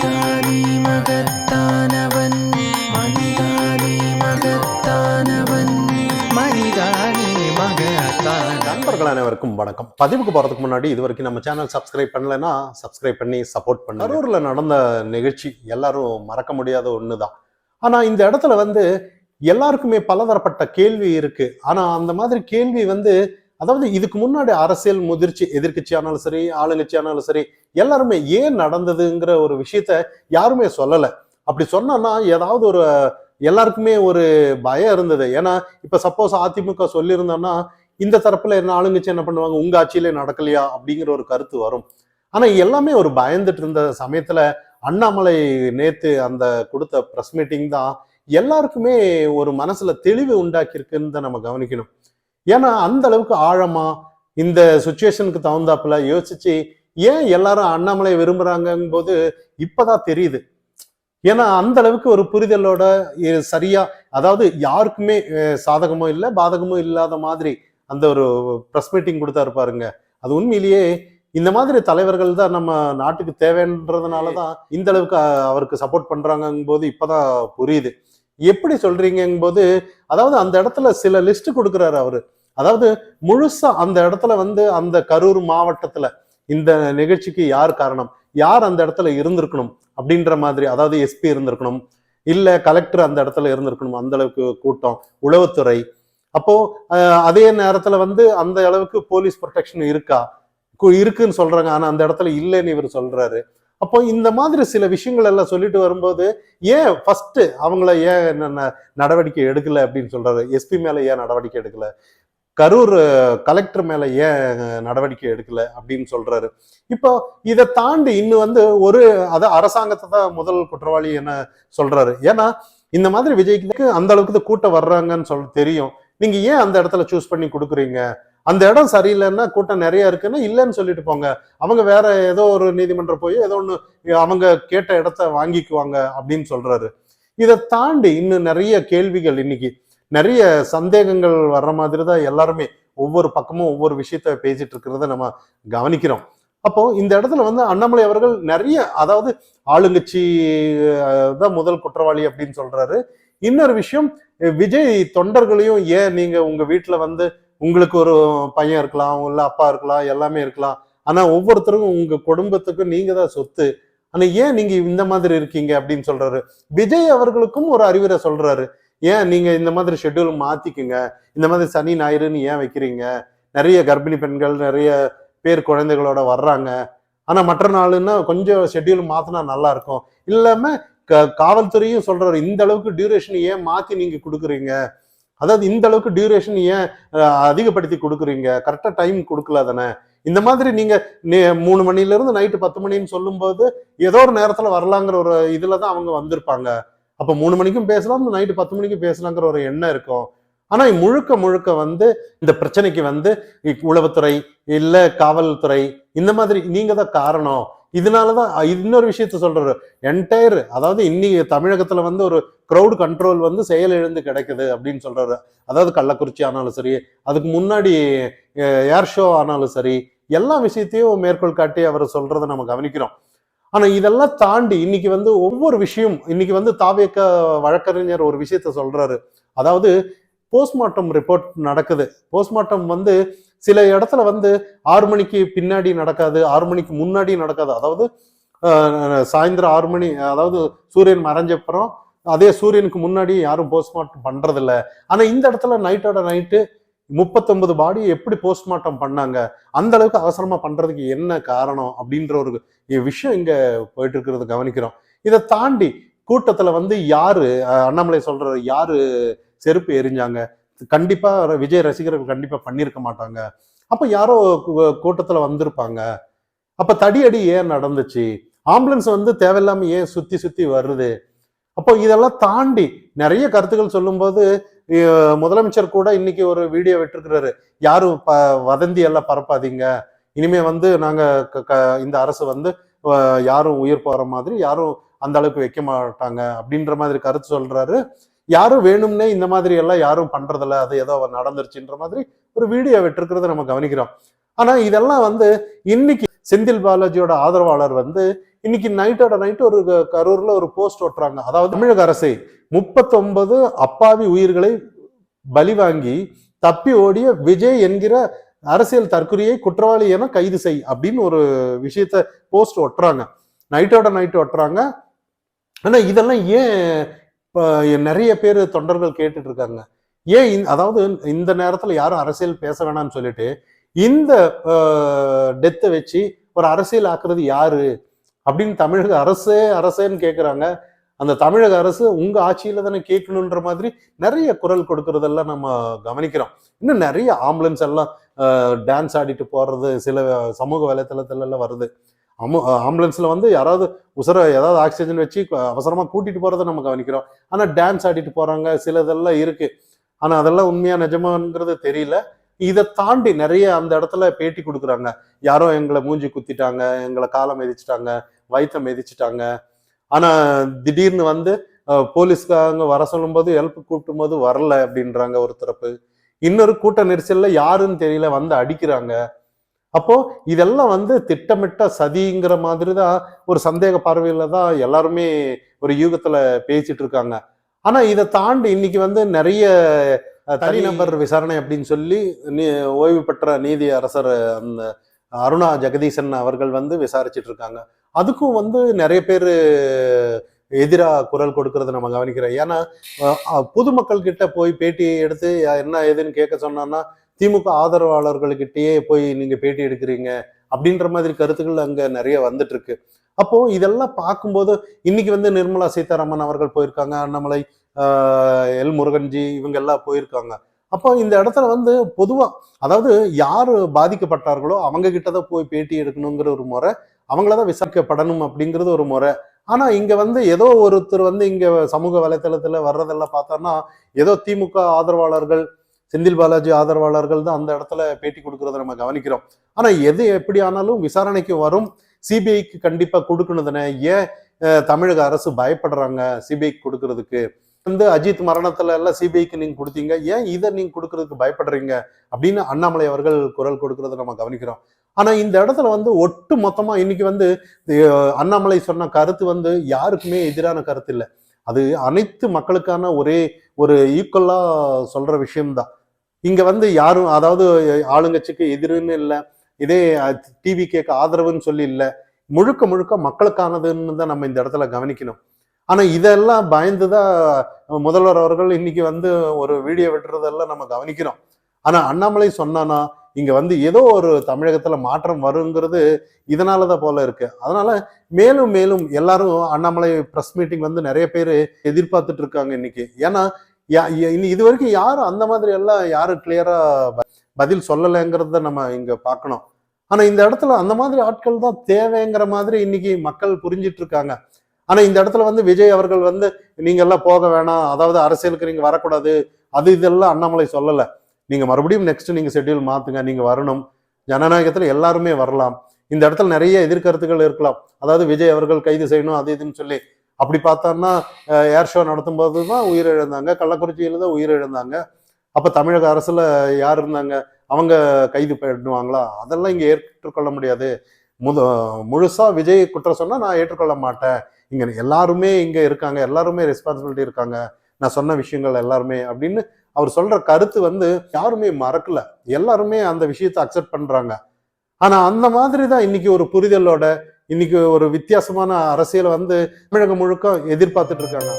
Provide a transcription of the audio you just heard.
மனிதானே மகத்தானவன், மனிதானே மகத்தானவன், மனிதானே மகத்தானவன். நண்பர்கள் அனைவருக்கும் வணக்கம். பதிவுக்கு போறதுக்கு முன்னாடி இது வரைக்கும் நம்ம சேனல் சப்ஸ்கிரைப் பண்ணலைன்னா சப்ஸ்கிரைப் பண்ணி சப்போர்ட் பண்ணுங்க. கரூர்ல நடந்த நிகழ்ச்சி எல்லாரும் மறக்க முடியாத ஒண்ணுதான். ஆனா இந்த இடத்துல எல்லாருக்குமே பலதரப்பட்ட கேள்வி இருக்கு. ஆனா அந்த மாதிரி கேள்வி அதாவது இதுக்கு முன்னாடி அரசியல் முதிர்ச்சி, எதிர்கட்சியானாலும் சரி ஆளுங்கட்சியானாலும் சரி, எல்லாருமே ஏன் நடந்ததுங்கிற ஒரு விஷயத்த யாருமே சொல்லல. அப்படி சொன்னா ஏதாவது ஒரு எல்லாருக்குமே ஒரு பயம் இருந்தது. ஏன்னா இப்ப சப்போஸ் அதிமுக சொல்லியிருந்தோம்னா இந்த தரப்புல என்ன ஆளுங்கட்சி என்ன பண்ணுவாங்க, உங்க ஆட்சியிலே நடக்கலையா அப்படிங்கிற ஒரு கருத்து வரும். ஆனா எல்லாமே ஒரு பயந்துட்டு இருந்த சமயத்துல அண்ணாமலை நேத்து அந்த கொடுத்த பிரஸ் மீட்டிங் தான் எல்லாருக்குமே ஒரு மனசுல தெளிவு உண்டாக்கி இருக்குன்னு தான் நம்ம கவனிக்கணும். ஏன்னா அந்த அளவுக்கு ஆழமா இந்த சுச்சுவேஷனுக்கு தகுந்தாப்புல யோசிச்சு ஏன் எல்லாரும் அண்ணாமலை விரும்புறாங்கும் போது இப்பதான் தெரியுது. ஏன்னா அந்த அளவுக்கு ஒரு புரிதலோட சரியா, அதாவது யாருக்குமே சாதகமோ இல்லை பாதகமோ இல்லாத மாதிரி அந்த ஒரு ப்ரெஸ் மீட்டிங் கொடுத்தாரு பாருங்க. அது உண்மையிலேயே இந்த மாதிரி தலைவர்கள் தான் நம்ம நாட்டுக்கு தேவைன்றதுனாலதான் இந்த அளவுக்கு அவருக்கு சப்போர்ட் பண்றாங்கும் போது இப்பதான் புரியுது. எப்படி சொல்றீங்கும் போது, அதாவது அந்த இடத்துல சில லிஸ்ட் கொடுக்குறாரு அவரு. அதாவது முழுசா அந்த இடத்துல அந்த கரூர் மாவட்டத்துல இந்த நிகழ்ச்சிக்கு யார் காரணம், யார் அந்த இடத்துல இருந்திருக்கணும் அப்படின்ற மாதிரி, அதாவது எஸ்பி இருந்திருக்கணும், இல்ல கலெக்டர் அந்த இடத்துல இருந்திருக்கணும், அந்த அளவுக்கு கூட்டம், உளவுத்துறை. அப்போ அதே நேரத்துல அந்த அளவுக்கு போலீஸ் ப்ரொடெக்ஷன் இருக்கா, இருக்குன்னு சொல்றாங்க. ஆனா அந்த இடத்துல இல்லைன்னு இவர் சொல்றாரு. அப்போ இந்த மாதிரி சில விஷயங்கள் எல்லாம் சொல்லிட்டு வரும்போது ஏன் ஃபர்ஸ்ட் அவங்கள ஏன் நடவடிக்கை எடுக்கல அப்படின்னு சொல்றாரு. எஸ்பி மேல ஏன் நடவடிக்கை எடுக்கல, கரூர் கலெக்டர் மேல ஏன் நடவடிக்கை எடுக்கல அப்படின்னு சொல்றாரு. இப்போ இதை தாண்டி இன்னும் ஒரு அரசாங்கத்தை தான் முதல் குற்றவாளி என்ன சொல்றாரு. ஏன்னா இந்த மாதிரி விஜய்க்கு அந்த அளவுக்கு கூட்டம் வர்றாங்கன்னு தெரியும். நீங்க ஏன் அந்த இடத்துல சூஸ் பண்ணி கொடுக்குறீங்க, அந்த இடம் சரியில்லைன்னா கூட்டம் நிறைய இருக்குன்னா இல்லைன்னு சொல்லிட்டு போங்க, அவங்க வேற ஏதோ ஒரு நீதிமன்றம் போய் ஏதோ ஒண்ணு அவங்க கேட்ட இடத்த வாங்கிக்குவாங்க அப்படின்னு சொல்றாரு. இதை தாண்டி இன்னும் நிறைய கேள்விகள், இன்னைக்கு நிறைய சந்தேகங்கள் வர்ற மாதிரி தான் எல்லாருமே ஒவ்வொரு பக்கமும் ஒவ்வொரு விஷயத்த பேசிட்டு இருக்கிறத நம்ம கவனிக்கிறோம். அப்போ இந்த இடத்துல அண்ணாமலை அவர்கள் நிறைய, அதாவது ஆளுங்கட்சி தான் முதல் குற்றவாளி அப்படின்னு சொல்றாரு. இன்னொரு விஷயம், விஜய் தொண்டர்களையும் ஏன் நீங்க உங்க வீட்டுல உங்களுக்கு ஒரு பையன் இருக்கலாம், இல்ல அப்பா இருக்கலாம், எல்லாமே இருக்கலாம், ஆனா ஒவ்வொருத்தருக்கும் உங்க குடும்பத்துக்கும் நீங்க தான் சொத்து, ஆனா ஏன் நீங்க இந்த மாதிரி இருக்கீங்க அப்படின்னு சொல்றாரு. விஜய் அவர்களுக்கும் ஒரு அறிவுரை சொல்றாரு. ஏன் நீங்க இந்த மாதிரி ஷெட்யூல் மாத்திக்குங்க, இந்த மாதிரி சனி ஞாயிறுன்னு ஏன் வைக்கிறீங்க, நிறைய கர்ப்பிணி பெண்கள் நிறைய பேர் குழந்தைகளோட வர்றாங்க, ஆனா மற்ற நாளுன்னா கொஞ்சம் ஷெட்யூல் மாத்தினா நல்லா இருக்கும். இல்லாம காவல்துறையும் சொல்றாரு, இந்த அளவுக்கு டியூரேஷன் ஏன் மாத்தி நீங்க கொடுக்குறீங்க, அதாவது இந்த அளவுக்கு டியூரேஷன் ஏன் அதிகப்படுத்தி கொடுக்குறீங்க, கரெக்டா டைம் கொடுக்கல தானே, இந்த மாதிரி நீங்க 3 மணில இருந்து நைட்டு 10 மணின்னு சொல்லும் போது ஏதோ ஒரு நேரத்துல வரலாங்கிற ஒரு இதுலதான் அவங்க வந்திருப்பாங்க. அப்ப 3 மணிக்கும் பேசலாம், நைட்டு 10 மணிக்கும் பேசலாங்கிற ஒரு எண்ணம் இருக்கும். ஆனா முழுக்க முழுக்க இந்த பிரச்சனைக்கு உளவுத்துறை இல்ல காவல்துறை இந்த மாதிரி நீங்க தான் காரணம். இதனாலதான் இன்னொரு விஷயத்த சொல்றாரு. என்டையர், அதாவது இன்னைக்கு தமிழகத்துல ஒரு கிரௌட் கண்ட்ரோல் செயலிழந்து கிடைக்குது அப்படின்னு சொல்றாரு. அதாவது கள்ளக்குறிச்சி ஆனாலும் சரி, அதுக்கு முன்னாடி ஏர் ஷோ ஆனாலும் சரி, எல்லா விஷயத்தையும் மேற்கோள் காட்டி அவர் சொல்றதை நம்ம கவனிக்கிறோம். ஆனா இதெல்லாம் தாண்டி இன்னைக்கு ஒவ்வொரு விஷயம், இன்னைக்கு தாவேக வழக்கறிஞர் ஒரு விஷயத்த சொல்றாரு. அதாவது போஸ்ட்மார்ட்டம் ரிப்போர்ட் நடக்குது. போஸ்ட்மார்ட்டம் சில இடத்துல 6 மணிக்கு பின்னாடி நடக்காது, 6 மணிக்கு முன்னாடி நடக்காது. அதாவது சாயந்தரம் 6 மணி, அதாவது சூரியன் மறைஞ்சப்புறம், அதே சூரியனுக்கு முன்னாடி யாரும் போஸ்ட்மார்ட்டம் பண்றது இல்லை. ஆனா இந்த இடத்துல நைட்டோட நைட்டு 39 பாடி எப்படி போஸ்ட்மார்ட்டம் பண்ணாங்க, அந்த அளவுக்கு அவசரமா பண்றதுக்கு என்ன காரணம் அப்படின்ற ஒரு விஷயம் இங்க போயிட்டு இருக்கிறது கவனிக்கிறோம். இதை தாண்டி கூட்டத்துல யாரு, அண்ணாமலை சொல்ற யாரு செருப்பு எரிஞ்சாங்க, கண்டிப்பா விஜய் ரசிகர்கள் கண்டிப்பா பண்ணிருக்க மாட்டாங்க. அப்ப யாரோ கூட்டத்துல வந்திருப்பாங்க. அப்ப தடியடி ஏன் நடந்துச்சு, ஆம்புலன்ஸ் தேவையில்லாம ஏன் சுத்தி சுத்தி வருது. அப்போ இதெல்லாம் தாண்டி நிறைய கருத்துக்கள் சொல்லும் போது முதலமைச்சர் கூட இன்னைக்கு ஒரு வீடியோ விட்டுருக்கிறாரு. யாரும் வதந்தி எல்லாம் பரப்பாதீங்க, இனிமே நாங்க இந்த அரசு யாரும் உயிர் போற மாதிரி யாரும் அந்த அளவுக்கு வைக்க மாட்டாங்க அப்படின்ற மாதிரி கருத்து சொல்றாரு. யாரும் வேணும்னே இந்த மாதிரி எல்லாம் யாரும் பண்றதில்ல, அது ஏதோ நடந்துருச்சுன்ற மாதிரி ஒரு வீடியோ விட்டுருக்கிறத நம்ம கவனிக்கிறோம். ஆனா இதெல்லாம் இன்னைக்கு செந்தில் பாலாஜியோட ஆதரவாளர் இன்னைக்கு நைட்டோட நைட் ஒரு கரூர்ல ஒரு போஸ்ட் ஒட்டுறாங்க. அதாவது தமிழக அரசை 39 அப்பாவி உயிர்களை பலி வாங்கி தப்பி ஓடிய விஜய் என்கிற அரசியல் தற்கொலையை குற்றவாளி என கைது செய் அப்படின்னு ஒரு விஷயத்த போஸ்ட் ஒட்டுறாங்க. நைட்டோட நைட் ஒட்டுறாங்க. ஆனா இதெல்லாம் ஏன் நிறைய பேர் தொண்டர்கள் கேட்டுட்டு இருக்காங்க. ஏன் அதாவது இந்த நேரத்துல யாரும் அரசியல் பேச வேணாம்னு சொல்லிட்டு இந்த டெத்தை வச்சு ஒரு அரசியல் ஆக்குறது யாரு அப்படின்னு தமிழக அரசேன்னு கேட்குறாங்க. அந்த தமிழக அரசு உங்க ஆட்சியில தானே கேட்கணுன்ற மாதிரி நிறைய குரல் கொடுக்கறதெல்லாம் நம்ம கவனிக்கிறோம். இன்னும் நிறைய ஆம்புலன்ஸ் எல்லாம் டான்ஸ் ஆடிட்டு போறது சில சமூக வலைத்தளத்துல எல்லாம் வருது. ஆம்புலன்ஸ்ல வந்து யாராவது ஏதாவது ஆக்சிஜன் வச்சு அவசரமா கூட்டிட்டு போறதை நம்ம கவனிக்கிறோம். ஆனா டான்ஸ் ஆடிட்டு போறாங்க, சிலதெல்லாம் இருக்கு. ஆனா அதெல்லாம் உண்மையா நிஜமாங்கிறது தெரியல. இதை தாண்டி நிறைய அந்த இடத்துல பேட்டி கொடுக்குறாங்க. யாரோ எங்களை மூஞ்சி குத்திட்டாங்க, எங்களை காலை மிதிச்சிட்டாங்க, வயிற்ற மிதிச்சிட்டாங்க. ஆனா திடீர்னு வந்து போலீஸ்காரங்க வர சொல்லும் போது ஹெல்ப் கூப்பிடும் போது வரல அப்படின்றாங்க ஒரு தரப்பு. இன்னொரு கூட்ட நெரிசல்ல யாருன்னு தெரியல வந்து அடிக்கிறாங்க. அப்போ இதெல்லாம் வந்து திட்டமிட்ட சதிங்கிற மாதிரி தான் ஒரு சந்தேக பார்வையில தான் எல்லாருமே ஒரு யூகத்துல பேசிட்டு இருக்காங்க. ஆனா இதை தாண்டி இன்னைக்கு வந்து நிறைய தனிநபர் விசாரணை அப்படின்னு சொல்லி ஓய்வு பெற்ற நீதி அரசர் அந்த அருணா ஜெகதீசன் அவர்கள் வந்து விசாரிச்சுட்டு இருக்காங்க. அதுக்கும் வந்து நிறைய பேர் எதிராக குரல் கொடுக்கறத நம்ம கவனிக்கிறோம். ஏன்னா பொதுமக்கள் கிட்ட போய் பேட்டி எடுத்து என்ன ஏதுன்னு கேட்க சொன்னா திமுக ஆதரவாளர்கள்கிட்டயே போய் நீங்க பேட்டி எடுக்கிறீங்க அப்படின்ற மாதிரி கருத்துக்கள் அங்க நிறைய வந்துட்டு இருக்கு. அப்போ இதெல்லாம் பார்க்கும்போது இன்னைக்கு வந்து நிர்மலா சீதாராமன் அவர்கள் போயிருக்காங்க, அண்ணாமலை, எல் முருகன்ஜி இவங்க எல்லாம் போயிருக்காங்க. அப்போ இந்த இடத்துல வந்து பொதுவா அதாவது யாரு பாதிக்கப்பட்டார்களோ அவங்க கிட்டதான் போய் பேட்டி எடுக்கணுங்கிற ஒரு முறை, அவங்களதான் விசாரிக்கப்படணும் அப்படிங்கிறது ஒரு முறை. ஆனா இங்க வந்து ஏதோ ஒருத்தர் வந்து இங்க சமூக வலைத்தளத்துல வர்றதெல்லாம் பார்த்தோம்னா ஏதோ திமுக ஆதரவாளர்கள், செந்தில் பாலாஜி ஆதரவாளர்கள் தான் அந்த இடத்துல பேட்டி கொடுக்கறத நம்ம கவனிக்கிறோம். ஆனா எது எப்படி ஆனாலும் விசாரணைக்கு வரும், சிபிஐக்கு கண்டிப்பா கொடுக்கணும் தானே. ஏன் தமிழக அரசு பயப்படுறாங்க சிபிஐக்கு கொடுக்கறதுக்கு? வந்து அஜித் மரணத்துல எல்லாம் சிபிஐக்கு நீங்க கொடுத்தீங்க, ஏன் இதை நீங்க கொடுக்கறதுக்கு பயப்படுறீங்க அப்படின்னு அண்ணாமலை அவர்கள் குரல் கொடுக்கறத நம்ம கவனிக்கிறோம். ஆனா இந்த இடத்துல வந்து ஒட்டு மொத்தமா இன்னைக்கு வந்து அண்ணாமலை சொன்ன கருத்து வந்து யாருக்குமே எதிரான கருத்து இல்லை. அது அனைத்து மக்களுக்கான ஒரே ஒரு ஈக்குவலா சொல்ற விஷயம்தான். இங்க வந்து யாரும் அதாவது ஆளுங்கட்சிக்கு எதிர்ன்னு இல்லை, இதே டிவி கேட்க ஆதரவுன்னு சொல்லி இல்லை, முழுக்க முழுக்க மக்களுக்கானதுன்னு தான் நம்ம இந்த இடத்துல கவனிக்கணும். ஆனா இதெல்லாம் பயந்துதான் முதல்வர் அவர்கள் இன்னைக்கு வந்து ஒரு வீடியோ விட்டுறதெல்லாம் நம்ம கவனிக்கிறோம். ஆனா அண்ணாமலை சொன்னானா இங்க வந்து ஏதோ ஒரு தமிழகத்துல மாற்றம் வருங்கிறது இதனாலதான் போல இருக்கு. அதனால மேலும் மேலும் எல்லாரும் அண்ணாமலை பிரஸ் மீட்டிங் வந்து நிறைய பேர் எதிர்பார்த்துட்டு இருக்காங்க இன்னைக்கு. ஏன்னா இது வரைக்கும் யாரும் அந்த மாதிரி எல்லாம் யாரும் கிளியரா பதில் சொல்லலைங்கிறத நம்ம இங்க பார்க்கணும். ஆனா இந்த இடத்துல அந்த மாதிரி ஆட்கள் தான் தேவைங்கிற மாதிரி இன்னைக்கு மக்கள் புரிஞ்சிட்டு இருக்காங்க. ஆனா இந்த இடத்துல வந்து விஜய் அவர்கள் வந்து நீங்க எல்லாம் போக வேணாம், அதாவது அரசியலுக்கு நீங்க வரக்கூடாது, அது இதெல்லாம் அண்ணாமலை சொல்லல. நீங்க மறுபடியும் நெக்ஸ்ட் நீங்க ஷெட்யூல் மாத்துங்க, நீங்க வரணும், ஜனநாயகத்துல எல்லாருமே வரலாம். இந்த இடத்துல நிறைய எதிர்கருத்துக்கள் இருக்கலாம். அதாவது விஜய் அவர்கள் கைது செய்யணும் அது இதுன்னு சொல்லி. அப்படி பார்த்தோம்னா ஏர் ஷோ நடத்தும் போதுதான் உயிரிழந்தாங்க, கள்ளக்குறிச்சியில தான் உயிரிழந்தாங்க. அப்ப தமிழக அரசுல யார் இருந்தாங்க, அவங்க கைது பண்ணுவாங்களா? அதெல்லாம் இங்க ஏற்றுக்கொள்ள முடியாது. முழுசா விஜய் குற்றம் சொன்னா நான் ஏற்றுக்கொள்ள மாட்டேன். இங்க எல்லாருமே இங்க இருக்காங்க, எல்லாருமே ரெஸ்பான்சிபிலிட்டி இருக்காங்க, நான் சொன்ன விஷயங்கள் எல்லாருமே அப்படின்னு அவர் சொல்ற கருத்து வந்து யாருமே மறக்கல. எல்லாருமே அந்த விஷயத்தை அக்செப்ட் பண்றாங்க. ஆனா அந்த மாதிரி தான் இன்னைக்கு ஒரு புரிதலோட இன்னைக்கு ஒரு வித்தியாசமான அரசியலை வந்து தமிழகம் முழுக்க எதிர்பார்த்துட்டு இருக்காங்க.